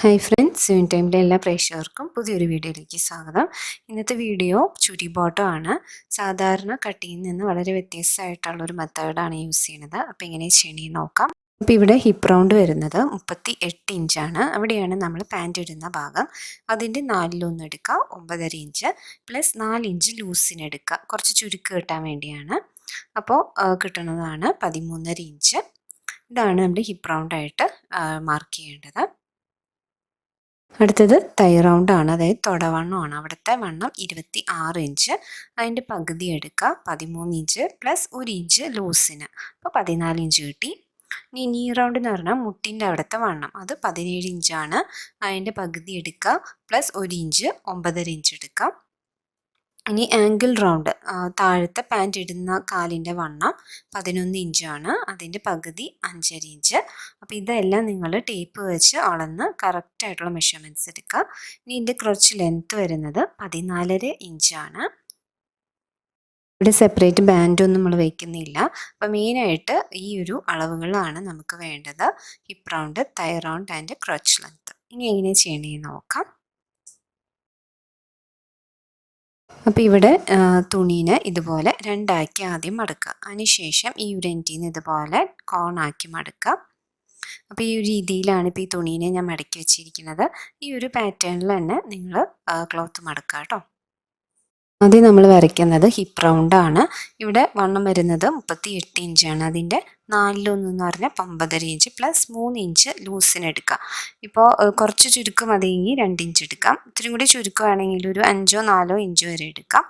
Hi friends, സ്വിൻ ടൈമിലെ എല്ലാ പ്രേക്ഷകർക്കും പുതിയൊരു വീഡിയോയിലേക്ക് സ്വാഗതം. ഇന്നത്തെ വീഡിയോ ചുരി ബോട്ടം ആണ്. സാധാരണ കട്ടിയിൽ നിന്ന് വളരെ വ്യത്യസ്തമായിട്ടുള്ളൊരു മെത്തേഡാണ് യൂസ് ചെയ്യുന്നത്. അപ്പോൾ എങ്ങനെ ചെയ്യണമെന്ന് നോക്കാം. അപ്പോൾ ഇവിടെ ഹിപ്പ് റൗണ്ട് വരുന്നത് 38 ഇഞ്ചാണ്. അവിടെയാണ് നമ്മൾ പാൻറ് ഇടുന്ന ഭാഗം. അതിൻ്റെ 4 എടുക്കുക, 9.5 ഇഞ്ച് പ്ലസ് 4 ഇഞ്ച് ലൂസിന് എടുക്കുക. കുറച്ച് ചുരുക്ക് കിട്ടാൻ വേണ്ടിയാണ്. അപ്പോൾ കിട്ടുന്നതാണ് 13.5 ഇഞ്ച്. ഇതാണ് നമ്മുടെ ഹിപ്പ് റൗണ്ടായിട്ട് മാർക്ക് ചെയ്യേണ്ടത്. അടുത്തത് തൈ റൗണ്ടാണ്, അതായത് തുടവണ്ണമാണ്. അവിടുത്തെ വണ്ണം 26 ഇഞ്ച്. അതിൻ്റെ പകുതി എടുക്കുക, 13 ഇഞ്ച് പ്ലസ് 1 ഇഞ്ച് ലൂസിന്, അപ്പോൾ 14 ഇഞ്ച് കിട്ടി. ഇനി നീ റൗണ്ട് എന്ന് പറഞ്ഞാൽ മുട്ടിൻ്റെ അവിടുത്തെ വണ്ണം, അത് 17 ഇഞ്ചാണ്. അതിൻ്റെ പകുതി എടുക്കുക പ്ലസ് 1 ഇഞ്ച്, 9.5 ഇഞ്ച് എടുക്കാം. ഇനി ആംഗിൾ റൗണ്ട്, താഴത്തെ പാൻറ് ഇടുന്ന കാലിൻ്റെ വണ്ണം 11 ഇഞ്ചാണ്. അതിൻ്റെ പകുതി 5.5 ഇഞ്ച്. അപ്പോൾ ഇതെല്ലാം നിങ്ങൾ ടേപ്പ് വെച്ച് അളന്ന് കറക്റ്റായിട്ടുള്ള മെഷർമെൻറ്റ്സ് എടുക്കുക. ഇനി ഇതിൻ്റെ കുറച്ച് ലെങ്ത്ത് വരുന്നത് 14.5 ഇഞ്ചാണ്. ഇവിടെ സെപ്പറേറ്റ് ബാൻഡൊന്നും നമ്മൾ വയ്ക്കുന്നില്ല. അപ്പോൾ മെയിനായിട്ട് ഈ ഒരു അളവുകളാണ് നമുക്ക് വേണ്ടത്: ഹിപ്പ് റൗണ്ട്, തൈ റൗണ്ട് ആൻഡ് ക്രച്ച് ലെങ്ത്ത്. ഇനി എങ്ങനെ ചെയ്യണമെന്ന് നോക്കാം. അപ്പോൾ ഇവിടെ തുണീനെ ഇതുപോലെ രണ്ടാക്കി ആദ്യം മടക്കുക. അതിനുശേഷം ഈ ഒരു എൻഡിൽ നിന്ന് ഇതുപോലെ കോണാക്കി മടക്കുക. അപ്പോൾ ഈ ഒരു രീതിയിലാണ് ഇപ്പോൾ ഈ തുണീനെ ഞാൻ മടക്കി വെച്ചിരിക്കുന്നത്. ഈ ഒരു പാറ്റേണിൽ തന്നെ നിങ്ങൾ ക്ലോത്ത് മടക്കുക കേട്ടോ. ആദ്യം നമ്മൾ വരയ്ക്കുന്നത് ഹിപ്പ് റൗണ്ടാണ്. ഇവിടെ വണ്ണം വരുന്നത് 38 ഇഞ്ചാണ്. അതിൻ്റെ 4 എന്ന് പറഞ്ഞാൽ 9.5 ഇഞ്ച് പ്ലസ് 3 ഇഞ്ച് ലൂസിന് എടുക്കുക. ഇപ്പോൾ കുറച്ച് ചുരുക്കം മതിയെങ്കിൽ 2 ഇഞ്ച് എടുക്കാം. ഇത്തിരി കൂടി ചുരുക്കമാണെങ്കിൽ ഒരു 5-4 ഇഞ്ച് വരെ എടുക്കാം.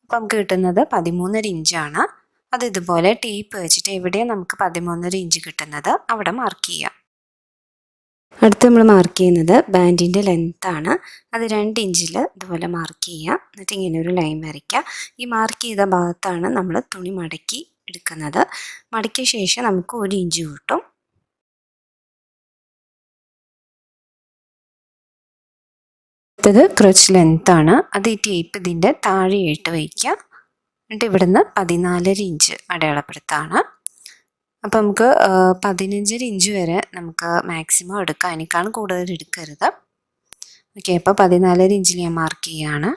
അപ്പോൾ നമുക്ക് കിട്ടുന്നത് 13.5 ഇഞ്ചാണ്. അത് ഇതുപോലെ ടേപ്പ് വെച്ചിട്ട് എവിടെയാണ് നമുക്ക് 13.5 ഇഞ്ച് കിട്ടുന്നത് അവിടെ മാർക്ക് ചെയ്യാം. അടുത്ത് നമ്മൾ മാർക്ക് ചെയ്യുന്നത് ബാൻഡിൻ്റെ ലെങ്ത്താണ്. അത് 2 ഇഞ്ചിൽ ഇതുപോലെ മാർക്ക് ചെയ്യുക. എന്നിട്ട് ഇങ്ങനെ ഒരു ലൈൻ വരയ്ക്കുക. ഈ മാർക്ക് ചെയ്ത ഭാഗത്താണ് നമ്മൾ തുണി മടക്കി എടുക്കുന്നത്. മടക്കിയ ശേഷം നമുക്ക് 1 ഇഞ്ച് കിട്ടും. അടുത്തത് ക്രച്ച് ലെങ്ത്താണ്. അത് ഈ ടേപ്പ് ഇതിൻ്റെ താഴെയായിട്ട് വയ്ക്കുക. എന്നിട്ട് ഇവിടുന്ന് 14.5 ഇഞ്ച് അടയാളപ്പെടുത്താണ്. അപ്പോൾ നമുക്ക് 15.5 ഇഞ്ച് വരെ നമുക്ക് മാക്സിമം എടുക്കാം. അതിനേക്കാളും കൂടുതൽ എടുക്കരുത്. ഓക്കെ, അപ്പോൾ 14.5 ഇഞ്ചിൽ ഞാൻ മാർക്ക് ചെയ്യുകയാണ്.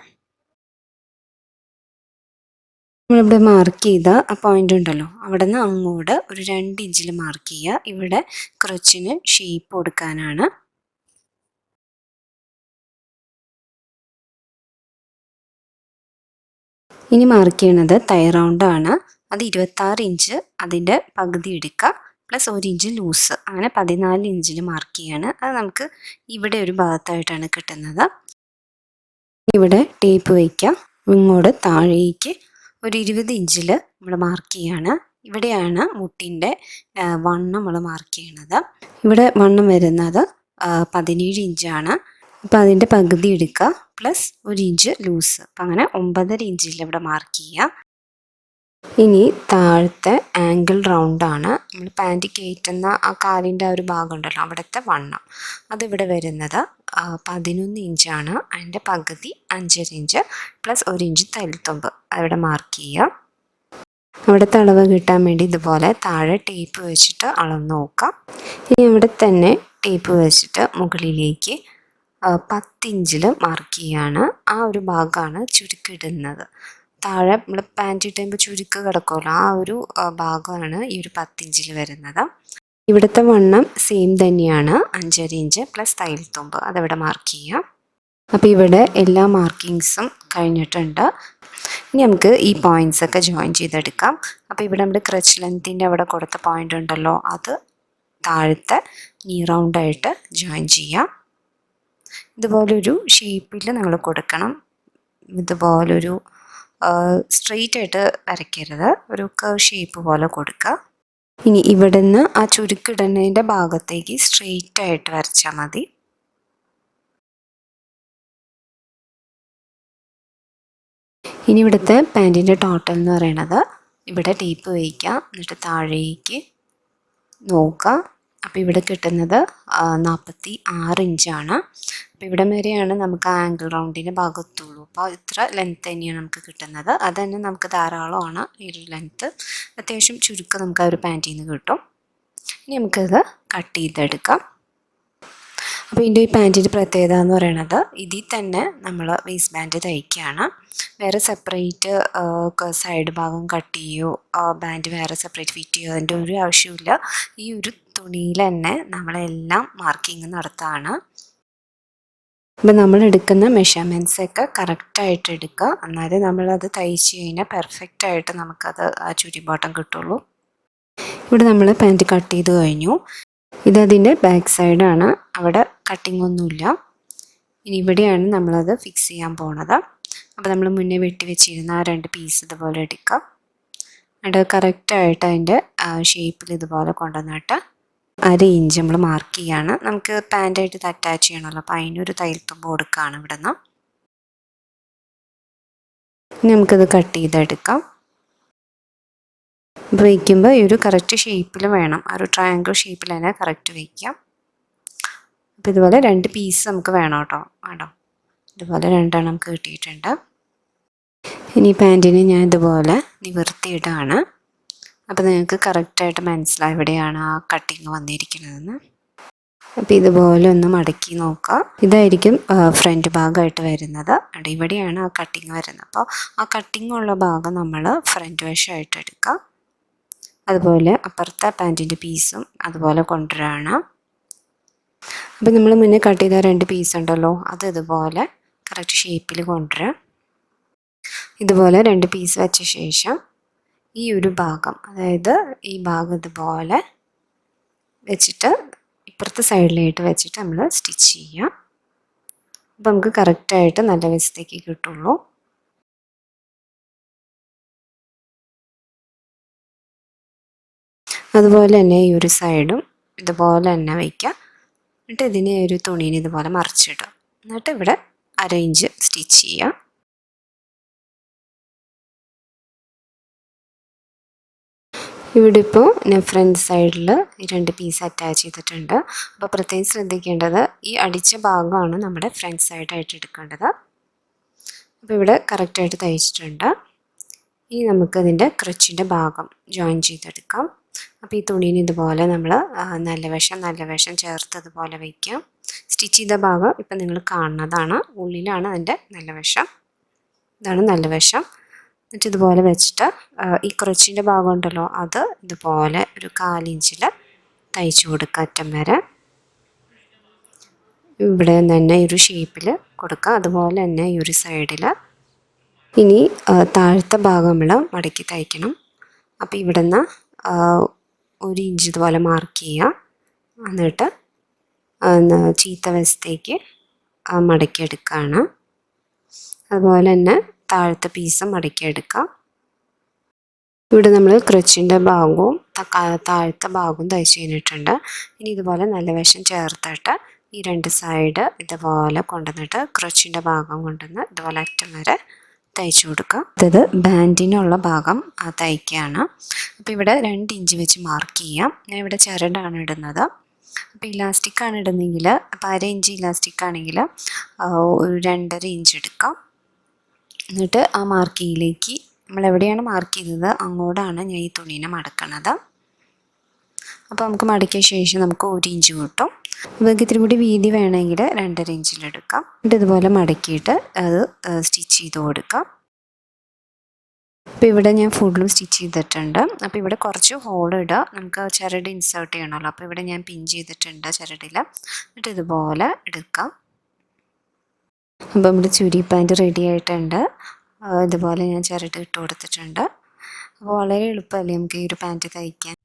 നമ്മളിവിടെ മാർക്ക് ചെയ്ത ആ പോയിന്റ് ഉണ്ടല്ലോ, അവിടെ നിന്ന് അങ്ങോട്ട് ഒരു 2 ഇഞ്ചിൽ മാർക്ക് ചെയ്യുക. ഇവിടെ ക്രച്ചിന് ഷേപ്പ് കൊടുക്കാനാണ്. ഇനി മാർക്ക് ചെയ്യണത് തൈ റൗണ്ടാണ്. അത് 26 ഇഞ്ച്, അതിൻ്റെ പകുതി എടുക്കുക പ്ലസ് 1 ഇഞ്ച് ലൂസ്, അങ്ങനെ 14 ഇഞ്ചിൽ മാർക്ക് ചെയ്യാണ്. അത് നമുക്ക് ഇവിടെ ഒരു ഭാഗത്തായിട്ടാണ് കിട്ടുന്നത്. ഇവിടെ ടേപ്പ് വയ്ക്കുക. ഇങ്ങോട്ട് താഴേക്ക് ഒരു 20 ഇഞ്ചിൽ നമ്മൾ മാർക്ക് ചെയ്യാണ്. ഇവിടെയാണ് മുട്ടിൻ്റെ വണ്ണം നമ്മൾ മാർക്ക് ചെയ്യണത്. ഇവിടെ വണ്ണം വരുന്നത് 17 ഇഞ്ചാണ്. അപ്പോൾ അതിൻ്റെ പകുതി എടുക്കുക പ്ലസ് 1 ഇഞ്ച് ലൂസ്, അപ്പം അങ്ങനെ 9.5 ഇഞ്ചിൽ ഇവിടെ മാർക്ക് ചെയ്യുക. ഇനി താഴത്തെ ആംഗിൾ റൗണ്ടാണ്. നമ്മൾ പാൻറ് കയറ്റുന്ന ആ കാലിൻ്റെ ആ ഒരു ഭാഗം ഉണ്ടല്ലോ, അവിടുത്തെ വണ്ണം അതിവിടെ വരുന്നത് 11 ഇഞ്ചാണ്. അതിൻ്റെ പകുതി 5.5 ഇഞ്ച് പ്ലസ് 1 ഇഞ്ച് തയ്യൽത്തുമ്പ് അവിടെ മാർക്ക് ചെയ്യുക. അവിടുത്തെ അളവ് കിട്ടാൻ വേണ്ടി ഇതുപോലെ താഴെ ടേപ്പ് വെച്ചിട്ട് അളന്ന് നോക്കാം. ഇനി അവിടെ തന്നെ ടേപ്പ് വെച്ചിട്ട് മുകളിലേക്ക് 10 ഇഞ്ചിൽ മാർക്ക് ചെയ്യാണ്. ആ ഒരു ഭാഗമാണ് ചുരുക്കിടുന്നത്. താഴെ നമ്മൾ പാൻറ് ഇട്ടുമ്പോൾ ചുരുക്ക് കിടക്കുമല്ലോ, ആ ഒരു ഭാഗമാണ് ഈ ഒരു 10 ഇഞ്ചിൽ വരുന്നത്. ഇവിടുത്തെ വണ്ണം സെയിം തന്നെയാണ്, 5.5 ഇഞ്ച് പ്ലസ് തയ്യൽത്തുമ്പ് അതവിടെ മാർക്ക് ചെയ്യാം. അപ്പോൾ ഇവിടെ എല്ലാ മാർക്കിങ്സും കഴിഞ്ഞിട്ടുണ്ട്. ഇനി നമുക്ക് ഈ പോയിൻറ്റ്സ് ഒക്കെ ജോയിൻ ചെയ്തെടുക്കാം. അപ്പോൾ ഇവിടെ നമ്മുടെ ക്രച്ച് ലെങ്ത്തിൻ്റെ അവിടെ കൊടുത്ത പോയിൻ്റ് ഉണ്ടല്ലോ, അത് താഴത്തെ നീ റൗണ്ടായിട്ട് ജോയിൻ ചെയ്യാം. ഇതുപോലൊരു ഷേപ്പിൽ നമ്മൾ കൊടുക്കണം. ഇതുപോലൊരു സ്ട്രെയിറ്റ് ആയിട്ട് വരയ്ക്കരുത്, ഒരു കർവ് ഷേപ്പ് പോലെ കൊടുക്കുക. ഇനി ഇവിടുന്ന് ആ ചുരുക്കിടുന്നതിൻ്റെ ഭാഗത്തേക്ക് സ്ട്രെയിറ്റ് ആയിട്ട് വരച്ചാൽ മതി. ഇനി ഇവിടുത്തെ പാൻറ്റിൻ്റെ ടോട്ടൽ എന്ന് പറയുന്നത്, ഇവിടെ ടേപ്പ് വയ്ക്കുക, എന്നിട്ട് താഴേക്ക് നോക്കുക. അപ്പോൾ ഇവിടെ കിട്ടുന്നത് 46 ഇഞ്ചാണ്. അപ്പോൾ ഇവിടെ വരെയാണ് നമുക്ക് ആ ആംഗിൾ റൗണ്ടിൻ്റെ ഭാഗത്തുള്ളൂ. അപ്പോൾ ഇത്ര ലെങ്ത്ത് തന്നെയാണ് നമുക്ക് കിട്ടുന്നത്. അത് തന്നെ നമുക്ക് ധാരാളമാണ് ഈ ഒരു ലെങ്ത്ത്. അത്യാവശ്യം ചുരുക്കം നമുക്ക് ആ ഒരു പാൻറ്റിൽ നിന്ന് കിട്ടും. ഇനി നമുക്കിത് കട്ട് ചെയ്തെടുക്കാം. അപ്പോൾ ഇതിൻ്റെ ഈ പാൻറ്റിൻ്റെ പ്രത്യേകത എന്ന് പറയുന്നത് ഇതിൽ തന്നെ നമ്മൾ വേസ്റ്റ് ബാൻഡ് തയ്ക്കുകയാണ്. വേറെ സെപ്പറേറ്റ് സൈഡ് ഭാഗം കട്ട് ചെയ്യോ ബാൻഡ് വേറെ സെപ്പറേറ്റ് ഫിറ്റ് ചെയ്യോ അതിൻ്റെ ഒരു ആവശ്യമില്ല. ഈ ഒരു തുണിയിൽ തന്നെ നമ്മളെല്ലാം മാർക്കിങ് നടത്തുകയാണ്. അപ്പോൾ നമ്മൾ എടുക്കുന്ന മെഷർമെൻറ്റ്സൊക്കെ കറക്റ്റായിട്ട് എടുക്കുക. എന്നാലേ നമ്മളത് തയ്ച്ച് കഴിഞ്ഞാൽ പെർഫെക്റ്റായിട്ട് നമുക്കത് ആ ചുരി ബോട്ടം കിട്ടുള്ളൂ. ഇവിടെ നമ്മൾ പാൻറ്റ് കട്ട് ചെയ്ത് കഴിഞ്ഞു. ഇതതിൻ്റെ ബാക്ക് സൈഡാണ്. അവിടെ കട്ടിംഗ് ഒന്നുമില്ല. ഇനി ഇവിടെയാണ് നമ്മളത് ഫിക്സ് ചെയ്യാൻ പോണത്. അപ്പോൾ നമ്മൾ മുന്നേ വെട്ടി വെച്ചിരുന്ന ആ 2 പീസ് ഇതുപോലെ എടുക്കുക. അത് കറക്റ്റായിട്ട് അതിൻ്റെ ഷേപ്പിൽ ഇതുപോലെ കൊണ്ടുവന്നിട്ട് 1/2 ഇഞ്ച് നമ്മൾ മാർക്ക് ചെയ്യാണ്. നമുക്ക് പാൻറ്റായിട്ട് ഇത് അറ്റാച്ച് ചെയ്യണമല്ലോ, അപ്പോൾ അതിനൊരു തയ്യൽ തുമ്പ് കൊടുക്കുകയാണ് ഇവിടെ നിന്ന്. ഇനി നമുക്കിത് കട്ട് ചെയ്തെടുക്കാം. അപ്പോൾ വയ്ക്കുമ്പോൾ ഈ ഒരു കറക്റ്റ് ഷേപ്പിൽ വേണം, ആ ഒരു ട്രയാങ്കിൾ ഷേപ്പിൽ തന്നെ കറക്റ്റ് വയ്ക്കാം. അപ്പോൾ ഇതുപോലെ 2 പീസ് നമുക്ക് വേണം കേട്ടോ. ഇതുപോലെ 2 നമുക്ക് കിട്ടിയിട്ടുണ്ട്. ഇനി പാൻറ്റിന് ഞാൻ ഇതുപോലെ നിവർത്തിയിട്ടാണ്. അപ്പോൾ നിങ്ങൾക്ക് കറക്റ്റായിട്ട് മനസ്സിലായി എവിടെയാണ് ആ കട്ടിങ് വന്നിരിക്കുന്നതെന്ന്. അപ്പോൾ ഇതുപോലെ ഒന്ന് മടക്കി നോക്കുക. ഇതായിരിക്കും ഫ്രണ്ട് ഭാഗമായിട്ട് വരുന്നത്. ഇവിടെയാണ് ആ കട്ടിങ് വരുന്നത്. അപ്പോൾ ആ കട്ടിങ് ഉള്ള ഭാഗം നമ്മൾ ഫ്രണ്ട് വശമായിട്ട് എടുക്കുക. അതുപോലെ അപ്പുറത്തെ പാൻറ്റിൻ്റെ പീസും അതുപോലെ കൊണ്ടുവരാണ്. അപ്പോൾ നമ്മൾ മുന്നേ കട്ട് ചെയ്ത 2 പീസ് ഉണ്ടല്ലോ, അത് ഇതുപോലെ കറക്റ്റ് ഷേപ്പിൽ കൊണ്ടുവരാം. ഇതുപോലെ 2 പീസ് വെച്ച ശേഷം ഈ ഒരു ഭാഗം, അതായത് ഈ ഭാഗം ഇതുപോലെ വെച്ചിട്ട് ഇപ്പുറത്തെ സൈഡിലായിട്ട് വെച്ചിട്ട് നമ്മൾ സ്റ്റിച്ച് ചെയ്യാം. അപ്പോൾ നമുക്ക് കറക്റ്റായിട്ട് നല്ല വശത്തേക്ക് കിട്ടുള്ളൂ. അതുപോലെ തന്നെ ഈ ഒരു സൈഡും ഇതുപോലെ തന്നെ വയ്ക്കുക. എന്നിട്ട് ഇതിനെ ഒരു തുണീനെ ഇതുപോലെ മറിച്ചിടുക. എന്നിട്ട് ഇവിടെ 1/2 ഇഞ്ച് സ്റ്റിച്ച് ചെയ്യുക. ഇവിടെ ഇപ്പോൾ ഞാൻ ഫ്രണ്ട് സൈഡിൽ ഈ 2 പീസ് അറ്റാച്ച് ചെയ്തിട്ടുണ്ട്. അപ്പോൾ പ്രത്യേകം ശ്രദ്ധിക്കേണ്ടത് ഈ അടിച്ച ഭാഗമാണ് നമ്മുടെ ഫ്രണ്ട് സൈഡായിട്ട് എടുക്കേണ്ടത്. അപ്പോൾ ഇവിടെ കറക്റ്റായിട്ട് തയ്ച്ചിട്ടുണ്ട്. ഇനി നമുക്കതിൻ്റെ ക്രച്ചിൻ്റെ ഭാഗം ജോയിൻ ചെയ്തെടുക്കാം. അപ്പോൾ ഈ തുണീന് ഇതുപോലെ നമ്മൾ നല്ല വശം ചേർത്ത് ഇതുപോലെ വയ്ക്കാം. സ്റ്റിച്ച് ചെയ്ത ഭാഗം ഇപ്പം നിങ്ങൾ കാണുന്നതാണ്. ഉള്ളിലാണ് അതിൻ്റെ നല്ല വശം. ഇതാണ് നല്ല വശം. എന്നിട്ട് ഇതുപോലെ വെച്ചിട്ട് ഈ ക്രച്ചിൻ്റെ ഭാഗം ഉണ്ടല്ലോ, അത് ഇതുപോലെ ഒരു 1/4 ഇഞ്ചിൽ തയ്ച്ചു കൊടുക്കുക അറ്റം വരെ. ഇവിടെ തന്നെ ഈ ഒരു ഷേപ്പിൽ കൊടുക്കുക. അതുപോലെ തന്നെ ഈ ഒരു സൈഡിൽ. ഇനി താഴത്തെ ഭാഗം നമ്മൾ മടക്കി തയ്ക്കണം. അപ്പോൾ ഇവിടെ നിന്ന് 1 ഇഞ്ച് ഇതുപോലെ മാർക്ക് ചെയ്യുക. എന്നിട്ട് ചീത്ത വശത്തേക്ക് മടക്കിയെടുക്കുകയാണ്. അതുപോലെ തന്നെ താഴത്തെ പീസ് മടക്കിയെടുക്കാം. ഇവിടെ നമ്മൾ ക്രച്ചിൻ്റെ ഭാഗവും താഴത്തെ ഭാഗവും തയ്ച്ച് കഴിഞ്ഞിട്ടുണ്ട്. ഇനി ഇതുപോലെ നല്ല വശം ചേർത്തിട്ട് ഈ 2 സൈഡ് ഇതുപോലെ കൊണ്ടുവന്നിട്ട് ക്രച്ചിൻ്റെ ഭാഗം കൊണ്ടുവന്ന് ഇതുപോലെ അറ്റം വരെ തയ്ച്ചു കൊടുക്കുക. ഇത് ബാൻഡിനുള്ള ഭാഗം തയ്ക്കുകയാണ്. അപ്പോൾ ഇവിടെ 2 ഇഞ്ച് വെച്ച് മാർക്ക് ചെയ്യാം. ഞാൻ ഇവിടെ ചരടാണ് ഇടുന്നത്. അപ്പോൾ ഇലാസ്റ്റിക്കാണ് ഇടുന്നെങ്കിൽ, അപ്പോൾ 1/2 ഇഞ്ച് ഇലാസ്റ്റിക്കാണെങ്കിൽ ഒരു 2.5 ഇഞ്ച് എടുക്കാം. എന്നിട്ട് ആ മാർക്കിങ്ങിലേക്ക് നമ്മൾ എവിടെയാണ് മാർക്ക് ചെയ്തത് അങ്ങോട്ടാണ് ഞാൻ ഈ തുണീനെ മടക്കണത്. അപ്പോൾ നമുക്ക് മടക്കിയ ശേഷം നമുക്ക് 1 ഇഞ്ച് കിട്ടും. നമുക്ക് ഇത്തിരി കൂടി വീതി വേണമെങ്കിൽ 2.5 ഇഞ്ചിലെടുക്കാം. എന്നിട്ട് ഇതുപോലെ മടക്കിയിട്ട് അത് സ്റ്റിച്ച് ചെയ്ത് കൊടുക്കാം. അപ്പോൾ ഇവിടെ ഞാൻ ഫുള്ളും സ്റ്റിച്ച് ചെയ്തിട്ടുണ്ട്. അപ്പോൾ ഇവിടെ കുറച്ച് ഹോൾ ഇടുക, നമുക്ക് ചരട് ഇൻസേർട്ട് ചെയ്യണമല്ലോ. അപ്പോൾ ഇവിടെ ഞാൻ പിൻ ചെയ്തിട്ടുണ്ട് ചരടിൽ. എന്നിട്ട് ഇതുപോലെ എടുക്കാം. അപ്പോൾ നമ്മുടെ ചുരി പാൻറ്റ് റെഡി ആയിട്ടുണ്ട്. ഇതുപോലെ ഞാൻ ചരട് ഇട്ട് കൊടുത്തിട്ടുണ്ട്. അപ്പോൾ വളരെ എളുപ്പമല്ലേ നമുക്ക് ഈ ഒരു പാൻറ്റ് തയ്ക്കാൻ.